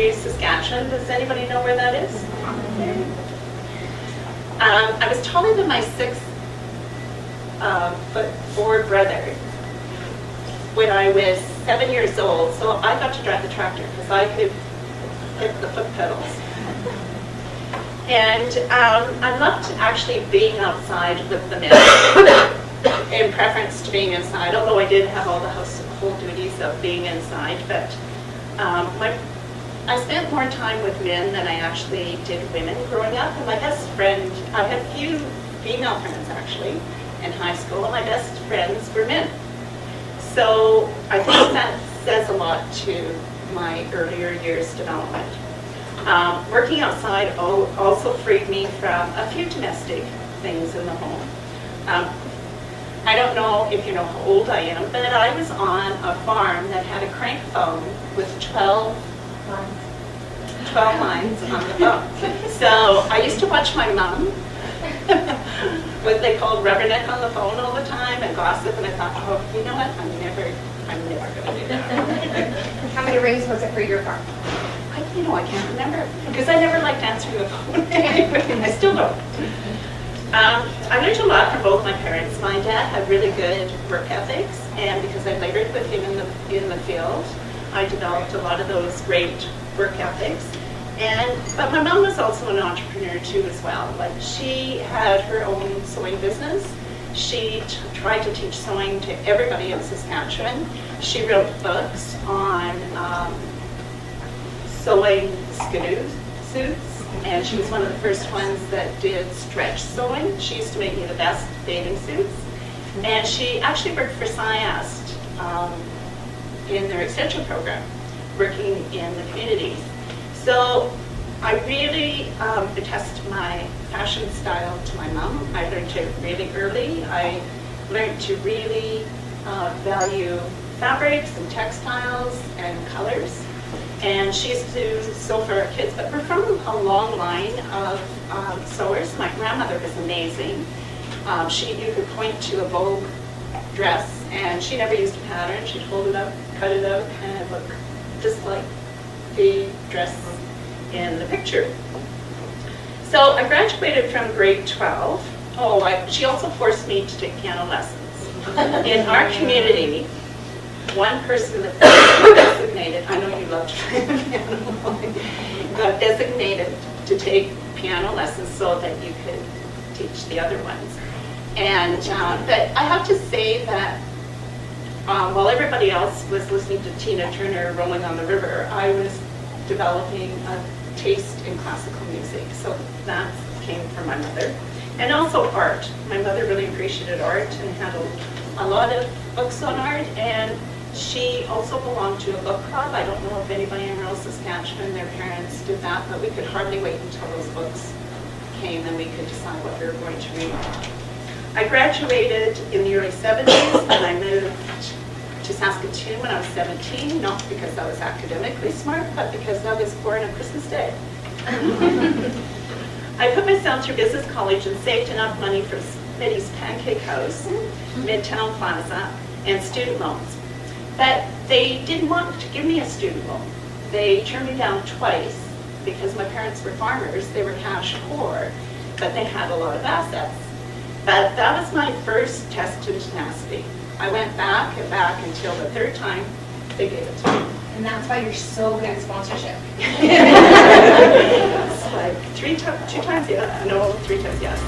Country, Saskatchewan. Does anybody know where that is? I was taller than my 6'4" brother when I was 7 years old, so I got to drive the tractor because I could hit the foot pedals. And I loved actually being outside with the men in preference to being inside, although I did have all the household duties of being inside. But I spent more time with men than I actually did women growing up. And my best friend, I had a few female friends actually in high school, and my best friends were men. So I think that says a lot to my earlier years development. Working outside also freed me from a few domestic things in the home. I don't know if you know how old I am, but I was on a farm that had a crank phone with 12 lines on the phone. So I used to watch my mom, what they called rubberneck on the phone all the time and gossip, and I thought, oh, you know what, I'm never going to do that. How many rings was it for your farm? I can't remember, because I never liked answering the phone. I still don't. I learned a lot from both my parents. My dad had really good work ethics, and because I labored with him in the field, I developed a lot of those great work ethics. But my mom was also an entrepreneur too as well. Like, she had her own sewing business. She tried to teach sewing to everybody in Saskatchewan. She wrote books on sewing skidoo suits, and she was one of the first ones that did stretch sewing. She used to make me the best bathing suits, and she actually worked for SciAst in their extension program, working in the communities. So I really attest my fashion style to my mom. I learned it really early. I learned to really value fabrics and textiles and colors. And she used to sew for our kids, but we're from a long line of sewers. My grandmother was amazing. You could point to a Vogue dress, and she never used a pattern. She'd hold it up, cut it out, and it looked just like the dress in the picture. So I graduated from grade 12. She also forced me to take piano lessons. In our community, one person that was designated, I know you love to play the piano, got designated to take piano lessons so that you could teach the other ones. And but I have to say that while everybody else was listening to Tina Turner, Rolling on the River, I was developing a taste in classical music. So that came from my mother. And also art. My mother really appreciated art and had a lot of books on art. And she also belonged to a book club. I don't know if anybody in rural Saskatchewan, their parents did that, but we could hardly wait until those books came and we could decide what we were going to read. I graduated in the early 70s, and I moved to Saskatoon when I was 17, not because I was academically smart, but because I was born on Christmas Day. I put myself through business college and saved enough money for Smitty's Pancake House, Midtown Plaza, and student loans. But they didn't want to give me a student loan. They turned me down twice because my parents were farmers. They were cash poor, but they had a lot of assets. But that was my first test of tenacity. I went back and back until the third time they gave it to me. And that's why you're so good at sponsorship. It's like 2 times yes, no, 3 times yes.